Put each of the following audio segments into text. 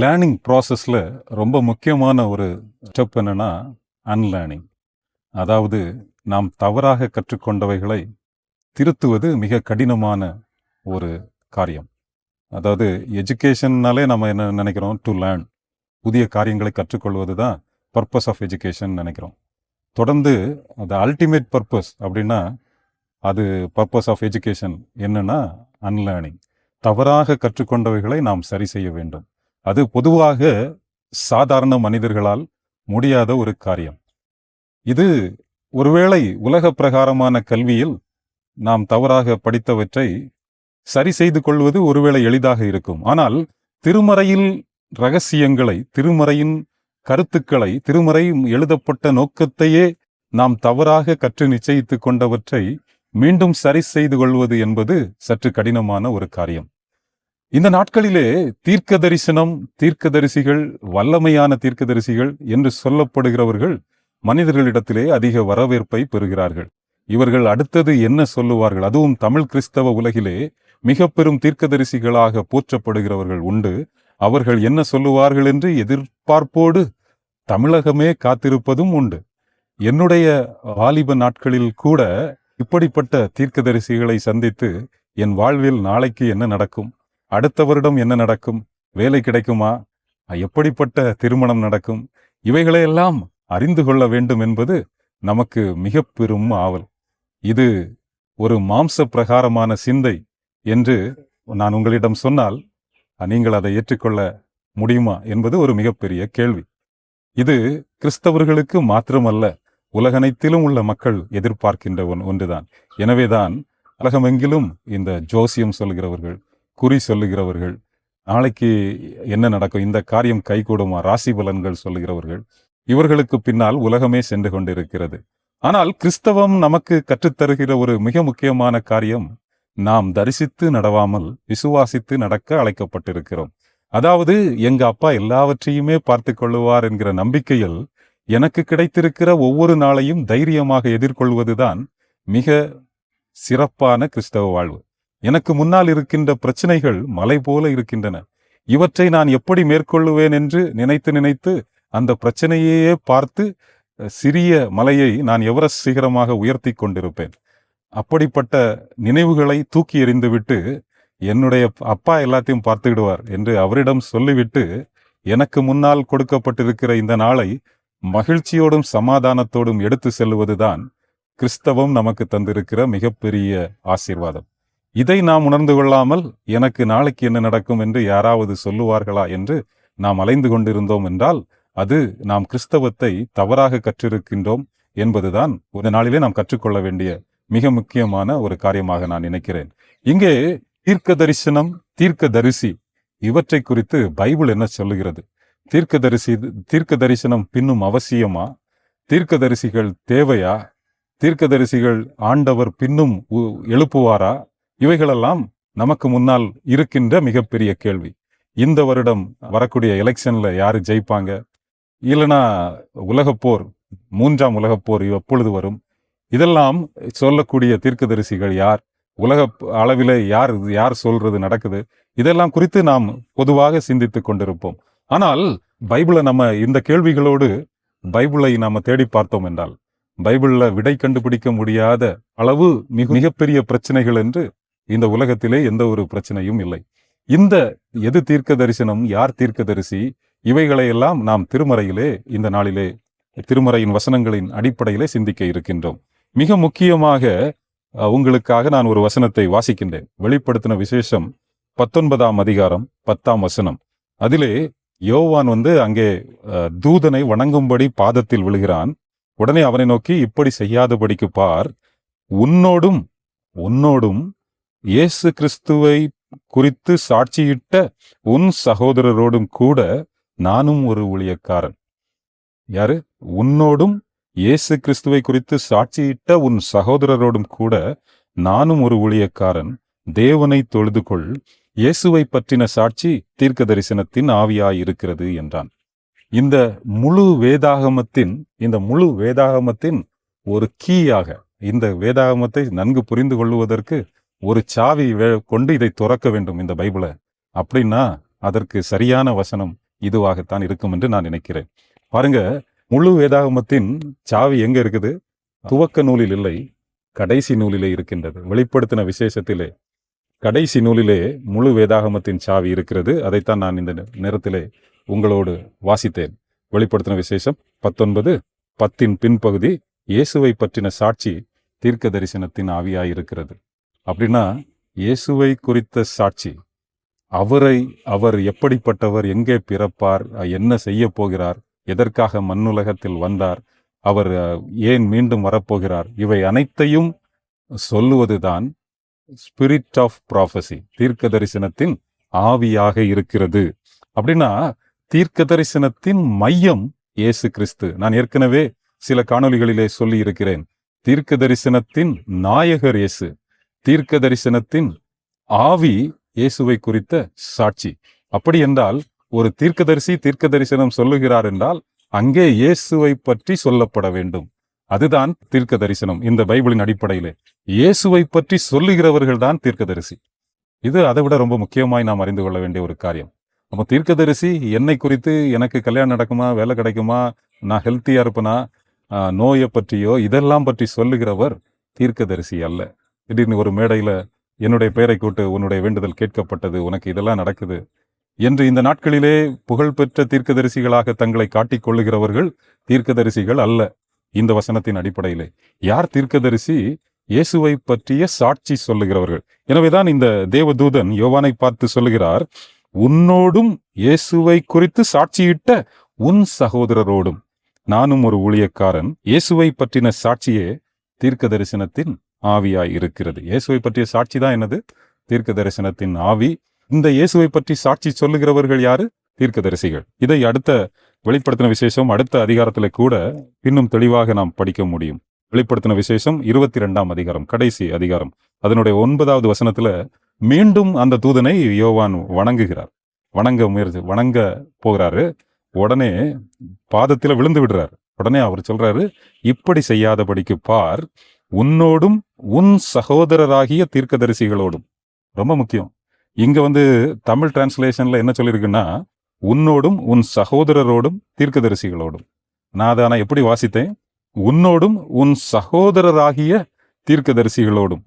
Learning ப்ராசஸில் ரொம்ப முக்கியமான ஒரு ஸ்டெப் என்னன்னா அன்லேர்னிங். அதாவது நாம் தவறாக கற்றுக்கொண்டவைகளை திருத்துவது மிக கடினமான ஒரு காரியம். அதாவது எஜுகேஷன்னாலே நம்ம என்ன நினைக்கிறோம்? டு லேர்ன், புதிய காரியங்களை கற்றுக்கொள்வது தான் பர்பஸ் ஆஃப் எஜுகேஷன் நினைக்கிறோம். தொடர்ந்து அது அல்டிமேட் பர்பஸ் அப்படின்னா அது பர்பஸ் ஆஃப் எஜுகேஷன் என்னன்னா அன்லேர்னிங். தவறாக கற்றுக்கொண்டவைகளை நாம் சரி செய்ய வேண்டும். அது பொதுவாக சாதாரண மனிதர்களால் முடியாத ஒரு காரியம். இது ஒருவேளை உலக பிரகாரமான கல்வியில் நாம் தவறாக படித்தவற்றை சரி செய்து கொள்வது ஒருவேளை எளிதாக இருக்கும். ஆனால் திருமறையில் ரகசியங்களை, திருமறையின் கருத்துக்களை, திருமறை எழுதப்பட்ட நோக்கத்தையே நாம் தவறாக கற்று நிச்சயித்து கொண்டவற்றை மீண்டும் சரி செய்து கொள்வது என்பது சற்று கடினமான ஒரு காரியம். இந்த நாட்களிலே தீர்க்க தரிசனம், தீர்க்கதரிசிகள், வல்லமையான தீர்க்கதரிசிகள் என்று சொல்லப்படுகிறவர்கள் மனிதர்களிடத்திலே அதிக வரவேற்பை பெறுகிறார்கள். இவர்கள் அடுத்தது என்ன சொல்லுவார்கள்? அதுவும் தமிழ் கிறிஸ்தவ உலகிலே மிக பெரும் தீர்க்கதரிசிகளாக போற்றப்படுகிறவர்கள் உண்டு. அவர்கள் என்ன சொல்லுவார்கள் என்று எதிர்பார்ப்போடு தமிழகமே காத்திருப்பதும் உண்டு. என்னுடைய வாலிப நாட்களில் கூட இப்படிப்பட்ட தீர்க்கதரிசிகளை சந்தித்து என் வாழ்வில் நாளைக்கு என்ன நடக்கும், அடுத்த வருடம் என்ன நடக்கும், வேலை கிடைக்குமா, எப்படிப்பட்ட திருமணம் நடக்கும், இவைகளையெல்லாம் அறிந்து கொள்ள வேண்டும் என்பது நமக்கு மிக பெரும் ஆவல். இது ஒரு மாம்ச பிரகாரமான சிந்தை என்று நான் உங்களிடம் சொன்னால் நீங்கள் அதை ஏற்றுக்கொள்ள முடியுமா என்பது ஒரு மிகப்பெரிய கேள்வி. இது கிறிஸ்தவர்களுக்கு மாத்திரமல்ல, உலகனைத்திலும் உள்ள மக்கள் எதிர்பார்க்கின்ற ஒன்றுதான். எனவேதான் உலகமெங்கிலும் இந்த ஜோசியம் சொல்லுகிறவர்கள், குறி சொல்லுகிறவர்கள், நாளைக்கு என்ன நடக்கும், இந்த காரியம் கைகூடுமா, ராசி பலன்கள் சொல்லுகிறவர்கள், இவர்களுக்கு பின்னால் உலகமே சென்று கொண்டிருக்கிறது. ஆனால் கிறிஸ்தவம் நமக்கு கற்றுத்தருகிற ஒரு மிக முக்கியமான காரியம், நாம் தரிசித்து நடவாமல் விசுவாசித்து நடக்க அழைக்கப்பட்டிருக்கிறோம். அதாவது எங்க அப்பா எல்லாவற்றையுமே பார்த்து கொள்ளுவார் என்கிற நம்பிக்கையில் எனக்கு கிடைத்திருக்கிற ஒவ்வொரு நாளையும் தைரியமாக எதிர்கொள்வதுதான் மிக சிறப்பான கிறிஸ்தவ வாழ்வு. எனக்கு முன்னால் இருக்கின்ற பிரச்சனைகள் மலை போல இருக்கின்றன. இவற்றை நான் எப்படி மேற்கொள்ளுவேன் என்று நினைத்து நினைத்து அந்த பிரச்சனையே பார்த்து சிறிய மலையை நான் எவரெஸ்ட் சிகரமாக உயர்த்தி கொண்டிருப்பேன். அப்படிப்பட்ட நினைவுகளை தூக்கி எறிந்துவிட்டு என்னுடைய அப்பா எல்லாத்தையும் பார்த்துவிடுவார் என்று அவரிடம் சொல்லிவிட்டு எனக்கு முன்னால் கொடுக்கப்பட்டிருக்கிற இந்த நாளை மகிழ்ச்சியோடும் சமாதானத்தோடும் எடுத்து செல்வதுதான் கிறிஸ்தவம் நமக்கு தந்திருக்கிற மிகப்பெரிய ஆசீர்வாதம். இதை நாம் உணர்ந்து கொள்ளாமல் எனக்கு நாளைக்கு என்ன நடக்கும் என்று யாராவது சொல்லுவார்களா என்று நாம் அலைந்து கொண்டிருந்தோம் என்றால் அது நாம் கிறிஸ்தவத்தை தவறாக கற்றிருக்கின்றோம் என்பதுதான் ஒரு நாளிலே நாம் கற்றுக்கொள்ள வேண்டிய மிக முக்கியமான ஒரு காரியமாக நான் நினைக்கிறேன். இங்கே தீர்க்க தரிசனம், தீர்க்க தரிசி இவற்றை குறித்து பைபிள் என்ன சொல்லுகிறது? தீர்க்க தரிசனம் பின்னும் அவசியமா? தீர்க்க தரிசிகள் தேவையா? தீர்க்க தரிசிகள் ஆண்டவர் பின்னும் எழுப்புவாரா? இவைகளெல்லாம் நமக்கு முன்னால் இருக்கின்ற மிகப்பெரிய கேள்வி. இந்த வருடம் வரக்கூடிய எலெக்ஷன்ல யாரு ஜெயிப்பாங்க, இல்லைனா உலகப்போர், 3ஆம் உலகப்போர் எப்பொழுது வரும், இதெல்லாம் சொல்லக்கூடிய தீர்க்கதரிசிகள் யார், உலக அளவிலே யார் சொல்றது நடக்குது, இதெல்லாம் குறித்து நாம் பொதுவாக சிந்தித்து கொண்டிருப்போம். ஆனால் பைபிளை நம்ம இந்த கேள்விகளோடு பைபிளை நாம தேடி பார்த்தோம் என்றால் பைபிள்ல விடை கண்டுபிடிக்க முடியாத அளவு மிகப்பெரிய பிரச்சனைகள் என்று இந்த உலகத்திலே எந்த ஒரு பிரச்சனையும் இல்லை. இந்த எது தீர்க்க தரிசனம், யார் தீர்க்கதரிசி, இவைகளையெல்லாம் நாம் திருமறையிலே இந்த நாளிலே திருமறையின் வசனங்களின் அடிப்படையிலே சிந்திக்க இருக்கின்றோம். மிக முக்கியமாக உங்களுக்காக நான் ஒரு வசனத்தை வாசிக்கின்றேன். வெளிப்படுத்தின விசேஷம் 19ஆம் அதிகாரம் 10ஆம் வசனம். அதிலே யோவான் அங்கே தூதனை வணங்கும்படி பாதத்தில் விழுகிறான். உடனே அவனை நோக்கி, இப்படி செய்யாதபடிக்கு பார், உன்னோடும் இயேசு கிறிஸ்துவை குறித்து சாட்சியிட்ட உன் சகோதரரோடும் கூட நானும் ஒரு ஊழியக்காரன். யாரு? உன்னோடும் இயேசு கிறிஸ்துவை குறித்து சாட்சியிட்ட உன் சகோதரரோடும் கூட நானும் ஒரு ஊழியக்காரன். தேவனை தொழுது கொள், இயேசுவை பற்றின சாட்சி தீர்க்க தரிசனத்தின் ஆவியாயிருக்கிறது என்றான். இந்த முழு வேதாகமத்தின் ஒரு கீயாக, இந்த வேதாகமத்தை நன்கு புரிந்து கொள்வதற்கு ஒரு சாவி கொண்டு இதை துறக்க வேண்டும் இந்த பைபிளை அப்படின்னா அதற்கு சரியான வசனம் இதுவாகத்தான் இருக்கும் என்று நான் நினைக்கிறேன். பாருங்க, முழு வேதாகமத்தின் சாவி எங்க இருக்குது? துவக்க நூலில் இல்லை, கடைசி நூலிலே இருக்கின்றது. வெளிப்படுத்தின விசேஷத்திலே கடைசி நூலிலே முழு வேதாகமத்தின் சாவி இருக்கிறது. அதைத்தான் நான் இந்த நேரத்திலே உங்களோடு வாசித்தேன். வெளிப்படுத்தின விசேஷம் 19:10 பின்பகுதி, இயேசுவை பற்றின சாட்சி தீர்க்க தரிசனத்தின் ஆவியாயிருக்கிறது. அப்படின்னா இயேசுவை குறித்த சாட்சி, அவர் எப்படிப்பட்டவர், எங்கே பிறப்பார், என்ன செய்ய போகிறார், எதற்காக மண்ணுலகத்தில் வந்தார், அவர் ஏன் மீண்டும் வரப்போகிறார், இவை அனைத்தையும் சொல்லுவதுதான் ஸ்பிரிட் ஆஃப் ப்ராஃபசி, தீர்க்க தரிசனத்தின் ஆவியாக இருக்கிறது. அப்படின்னா தீர்க்க தரிசனத்தின் மையம் இயேசு கிறிஸ்து. நான் ஏற்கனவே சில காணொளிகளிலே சொல்லி இருக்கிறேன், தீர்க்க தரிசனத்தின் நாயகர் இயேசு, தீர்க்க தரிசனத்தின் ஆவி இயேசுவை குறித்த சாட்சி. அப்படி என்றால் ஒரு தீர்க்கதரிசி தீர்க்க தரிசனம் சொல்லுகிறார் என்றால் அங்கே இயேசுவை பற்றி சொல்லப்பட வேண்டும். அதுதான் தீர்க்க தரிசனம். இந்த பைபிளின் அடிப்படையிலே இயேசுவை பற்றி சொல்லுகிறவர்கள் தான் தீர்க்கதரிசி. இது அதை விட ரொம்ப முக்கியமாய் நாம் அறிந்து கொள்ள வேண்டிய ஒரு காரியம். அப்போ தீர்க்கதரிசி என்னை குறித்து, எனக்கு கல்யாணம் நடக்குமா, வேலை கிடைக்குமா, நான் ஹெல்த்தியா இருப்பேனா, நோயை பற்றியோ இதெல்லாம் பற்றி சொல்லுகிறவர் தீர்க்கதரிசி அல்ல. திடீர்னு ஒரு மேடையில என்னுடைய பெயரை கூட்டு உன்னுடைய வேண்டுதல் கேட்கப்பட்டது, உனக்கு இதெல்லாம் நடக்குது என்று இந்த நாட்களிலே புகழ்பெற்ற தீர்க்கதரிசிகளாக தங்களை காட்டிக் கொள்ளுகிறவர்கள் தீர்க்கதரிசிகள் அல்ல. இந்த வசனத்தின் அடிப்படையிலே யார் தீர்க்கதரிசி? இயேசுவை பற்றிய சாட்சி சொல்லுகிறவர்கள். எனவேதான் இந்த தேவதூதன் யோவானை பார்த்து சொல்லுகிறார், உன்னோடும் இயேசுவை குறித்து சாட்சியிட்ட உன் சகோதரரோடும் நானும் ஒரு ஊழியக்காரன். இயேசுவை பற்றின சாட்சியே தீர்க்க தரிசனத்தின் ஆவியாய் இருக்கிறது. இயேசுவை பற்றிய சாட்சி தான் என்னது? தீர்க்க தரிசனத்தின் ஆவி. இந்த இயேசுவை பற்றி சாட்சி சொல்லுகிறவர்கள் யாரு? தீர்க்கதரிசிகள். இதை அடுத்த வெளிப்படுத்தின விசேஷம் அடுத்த அதிகாரத்துல கூட இன்னும் தெளிவாக நாம் படிக்க முடியும். வெளிப்படுத்தின விசேஷம் 22ஆம் அதிகாரம், கடைசி அதிகாரம், அதனுடைய 9வது வசனத்துல மீண்டும் அந்த தூதனை யோவான் வணங்குகிறார். வணங்க போகிறாரு. உடனே பாதத்துல விழுந்து விடுறார். உடனே அவர் சொல்றாரு, இப்படி செய்யாதபடிக்கு பார், உன்னோடும் உன் சகோதரராகிய தீர்க்கதரிசிகளோடும். ரொம்ப முக்கியம். இங்க தமிழ் டிரான்ஸ்லேஷன்ல என்ன சொல்லியிருக்குன்னா, உன்னோடும் உன் சகோதரரோடும் தீர்க்கதரிசிகளோடும். நான் அதை எப்படி வாசித்தேன்? உன்னோடும் உன் சகோதரராகிய தீர்க்கதரிசிகளோடும்.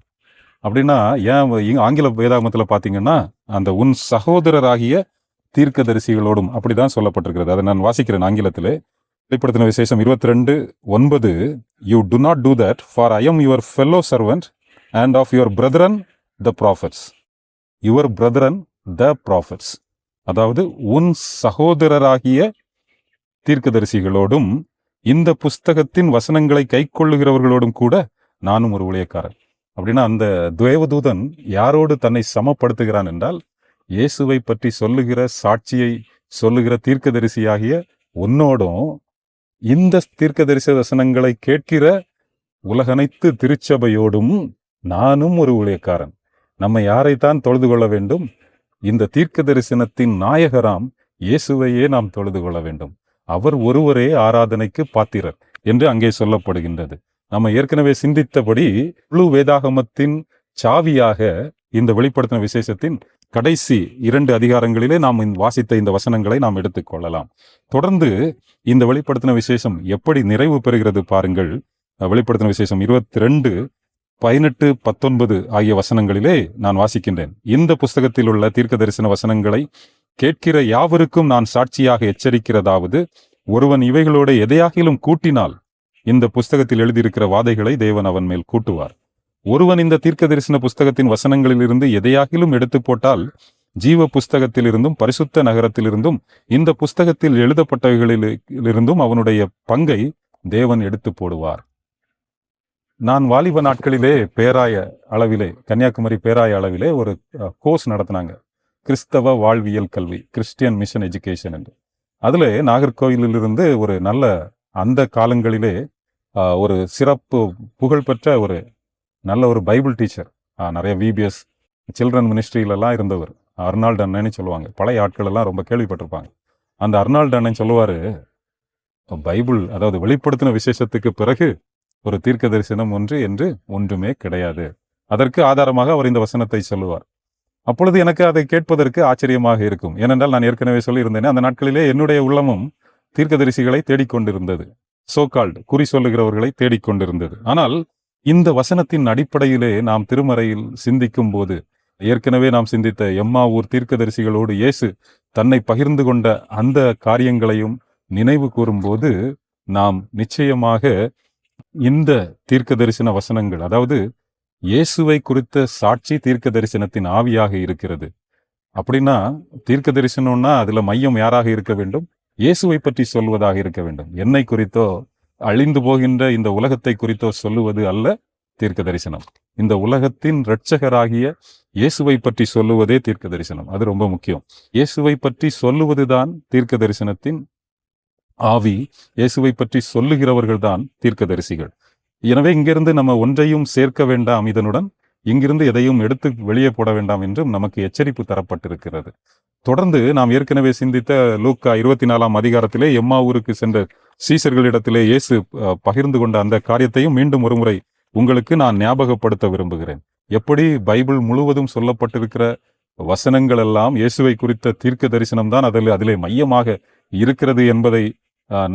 அப்படின்னா ஏன் ஆங்கில வேதாகமத்துல பாத்தீங்கன்னா அந்த உன் சகோதரராகிய தீர்க்கதரிசிகளோடும் அப்படிதான் சொல்லப்பட்டிருக்கிறது. அதை நான் வாசிக்கிறேன் ஆங்கிலத்திலே. வெளிப்படுத்தின விசேஷம் 22:9, you to not do that, for I am your fellow servant and half your brethren the prophets. Your brethren the prophets, அதாவது உன் சகோதரராகிய தீர்க்கதரிசிகளோடும் இந்த புஸ்தகத்தின் வசனங்களை கைக்கொள்ளுகிறவர்களோடும் கூட நானும் ஒரு ஊழியக்காரன். அப்படின்னா அந்த தேவதூதன் யாரோடு தன்னை சமப்படுத்துகிறான் என்றால், இயேசுவை பற்றி சொல்லுகிற சாட்சியை சொல்லுகிற தீர்க்கதரிசியாகிய உன்னோடும் இந்த தீர்க்கதரிசி வசனங்களை கேட்கிற உலகனைத்து திருச்சபையோடும் நானும் ஒரு ஊழியக்காரன். நம்ம யாரைத்தான் தொழுது கொள்ள வேண்டும்? இந்த தீர்க்க தரிசனத்தின் நாயகராம் இயேசுவையே நாம் தொழுது கொள்ள வேண்டும். அவர் ஒருவரே ஆராதனைக்கு பாத்திரர் என்று அங்கே சொல்லப்படுகின்றது. நம்ம ஏற்கனவே சிந்தித்தபடி முழு வேதாகமத்தின் சாவியாக இந்த வெளிப்படுத்தின விசேஷத்தின் கடைசி 2 அதிகாரங்களிலே நாம் வாசித்த இந்த வசனங்களை நாம் எடுத்துக்கொள்ளலாம். தொடர்ந்து இந்த வெளிப்படுத்தின விசேஷம் எப்படி நிறைவு பெறுகிறது பாருங்கள். வெளிப்படுத்தின விசேஷம் 22:18-19 ஆகிய வசனங்களிலே நான் வாசிக்கின்றேன். இந்த புஸ்தகத்தில் உள்ள தீர்க்க தரிசன வசனங்களை கேட்கிற யாவருக்கும் நான் சாட்சியாக எச்சரிக்கிறதாவது, ஒருவன் இவைகளோட எதையாகிலும் கூட்டினால் இந்த புஸ்தகத்தில் எழுதியிருக்கிற வாதைகளை தேவன் அவன் மேல் கூட்டுவார். ஒருவன் இந்த தீர்க்க தரிசன புஸ்தகத்தின் வசனங்களிலிருந்து எதையாகிலும் எடுத்து போட்டால் ஜீவ புஸ்தகத்திலிருந்தும் பரிசுத்த நகரத்திலிருந்தும் இந்த புஸ்தகத்தில் எழுதப்பட்டவைகளிலிருந்தும் அவனுடைய பங்கை தேவன் எடுத்து போடுவார். நான் வாலிப நாட்களிலே பேராய அளவிலே, கன்னியாகுமரி பேராய அளவிலே ஒரு கோர்ஸ் நடத்தினாங்க, கிறிஸ்தவ வாழ்வியல் கல்வி, கிறிஸ்டியன் மிஷன் எஜுகேஷன் என்று. அதுல நாகர்கோயிலிருந்து ஒரு நல்ல, அந்த காலங்களிலே ஒரு சிறப்பு புகழ்பெற்ற ஒரு நல்ல ஒரு பைபிள் டீச்சர், நிறைய VBS சில்ட்ரன் மினிஸ்ட்ரியிலெல்லாம் இருந்தவர், அர்னால்டு அண்ணன்னு சொல்லுவாங்க. பழைய ஆட்கள் எல்லாம் ரொம்ப கேள்விப்பட்டிருப்பாங்க. அந்த அர்னால்டு அண்ணன் சொல்லுவாரு, பைபிள், அதாவது வெளிப்படுத்தின விசேஷத்துக்கு பிறகு ஒரு தீர்க்க தரிசனம் ஒன்று என்று ஒன்றுமே கிடையாது. அதற்கு ஆதாரமாக அவர் இந்த வசனத்தை சொல்லுவார். அப்பொழுது எனக்கு அதை கேட்பதற்கு ஆச்சரியமாக இருக்கும். ஏனென்றால் நான் ஏற்கனவே சொல்லியிருந்தேனே, அந்த நாட்களிலே என்னுடைய உள்ளமும் தீர்க்கதரிசிகளை தேடிக்கொண்டிருந்தது. சோகால்டு குறி சொல்லுகிறவர்களை தேடிக்கொண்டிருந்தது. ஆனால் இந்த வசனத்தின் அடிப்படையிலே நாம் திருமறையில் சிந்திக்கும் போது, ஏற்கனவே நாம் சிந்தித்த எம்மாவூர் தீர்க்கதரிசிகளோடு இயேசு தன்னை பகிர்ந்து கொண்ட அந்த காரியங்களையும் நினைவு கூறும்போது, நாம் நிச்சயமாக இந்த தீர்க்க தரிசன வசனங்கள், அதாவது இயேசுவை குறித்த சாட்சி தீர்க்க தரிசனத்தின் ஆவியாக இருக்கிறது. அப்படின்னா தீர்க்க தரிசனம்னா அதுல மையம் யாராக இருக்க வேண்டும்? இயேசுவை பற்றி சொல்வதாக இருக்க வேண்டும். என்னை குறித்தோ அழிந்து போகின்ற இந்த உலகத்தை குறித்தோ சொல்லுவது அல்ல தீர்க்க தரிசனம். இந்த உலகத்தின் இரட்சகராகிய இயேசுவை பற்றி சொல்லுவதே தீர்க்க தரிசனம். அது ரொம்ப முக்கியம். இயேசுவை பற்றி சொல்லுவதுதான் தீர்க்க தரிசனத்தின் ஆவி. இயேசுவை பற்றி சொல்லுகிறவர்கள் தான் தீர்க்கதரிசிகள். எனவே இங்கிருந்து நம்ம ஒன்றையும் சேர்க்க வேண்டாம், இதனுடன் இங்கிருந்து எதையும் எடுத்து வெளியே போட வேண்டாம் என்றும் நமக்கு எச்சரிப்பு தரப்பட்டிருக்கிறது. தொடர்ந்து நாம் ஏற்கனவே சிந்தித்த லூக்கா 24ஆம் அதிகாரத்திலே எம்மாவூருக்கு சென்ற சீசர்களிடத்திலே இயேசு பகிர்ந்து கொண்ட அந்த காரியத்தையும் மீண்டும் ஒருமுறை உங்களுக்கு நான் ஞாபகப்படுத்த விரும்புகிறேன். எப்படி பைபிள் முழுவதும் சொல்லப்பட்டிருக்கிற வசனங்கள் எல்லாம் இயேசுவை குறித்த தீர்க்க தரிசனம் தான் அதிலே மையமாக இருக்கிறது என்பதை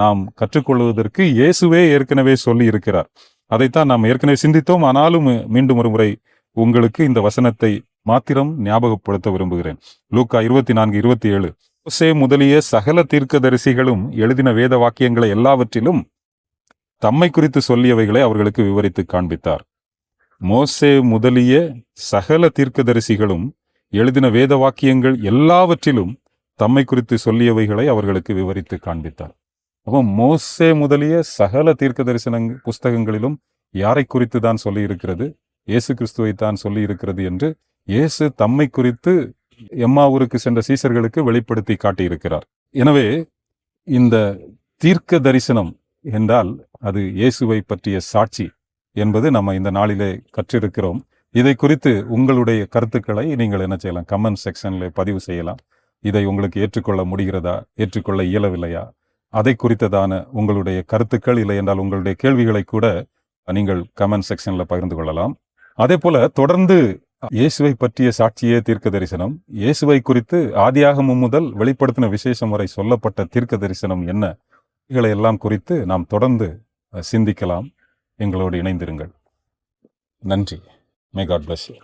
நாம் கற்றுக்கொள்வதற்கு இயேசுவே ஏற்கனவே சொல்லி இருக்கிறார். அதைத்தான் நாம் ஏற்கனவே சிந்தித்தோம். ஆனாலும் மீண்டும் ஒரு முறை உங்களுக்கு இந்த வசனத்தை மாத்திரம் ஞாபகப்படுத்த விரும்புகிறேன். லூக்கா 24:27 மோசே முதலிய சகல தீர்க்கதரிசிகளும் எழுதின வேத வாக்கியங்களை எல்லாவற்றிலும் தம்மை குறித்து சொல்லியவைகளை அவர்களுக்கு விவரித்து காண்பித்தார். மோசே முதலிய சகல தீர்க்கதரிசிகளும் எழுதின வேத வாக்கியங்கள் எல்லாவற்றிலும் தம்மை குறித்து சொல்லியவைகளை அவர்களுக்கு விவரித்து காண்பித்தார். அப்போ மோசே முதலிய சகல தீர்க்க தரிசன புஸ்தகங்களிலும் யாரை குறித்து தான் சொல்லி இருக்கிறது? இயேசு கிறிஸ்துவை தான் சொல்லி இருக்கிறது என்று இயேசு தம்மை குறித்து எம்மாவூருக்கு சென்ற சீசர்களுக்கு வெளிப்படுத்தி காட்டியிருக்கிறார். எனவே இந்த தீர்க்க தரிசனம் என்றால் அது இயேசுவை பற்றிய சாட்சி என்பது நம்ம இந்த நாளிலே கற்றிருக்கிறோம். இதை குறித்து உங்களுடைய கருத்துக்களை நீங்கள் என்ன செய்யலாம்? கமெண்ட் செக்ஷன்ல பதிவு செய்யலாம். இதை உங்களுக்கு ஏற்றுக்கொள்ள முடிகிறதா, ஏற்றுக்கொள்ள இயலவில்லையா, அதை குறித்ததான உங்களுடைய கருத்துக்கள், இல்லை என்றால் உங்களுடைய கேள்விகளை கூட நீங்கள் கமெண்ட் செக்ஷன்ல பகிர்ந்து கொள்ளலாம். அதே போல தொடர்ந்து இயேசுவை பற்றிய சாட்சியே தீர்க்க தரிசனம், இயேசுவை குறித்து ஆதியாகமம் முதல் வெளிப்படுத்தின விசேஷம் வரை சொல்லப்பட்ட தீர்க்க தரிசனம் என்ன, இவைகளை எல்லாம் குறித்து நாம் தொடர்ந்து சிந்திக்கலாம். எங்களோடு இணைந்திருங்கள். நன்றி. May God bless you.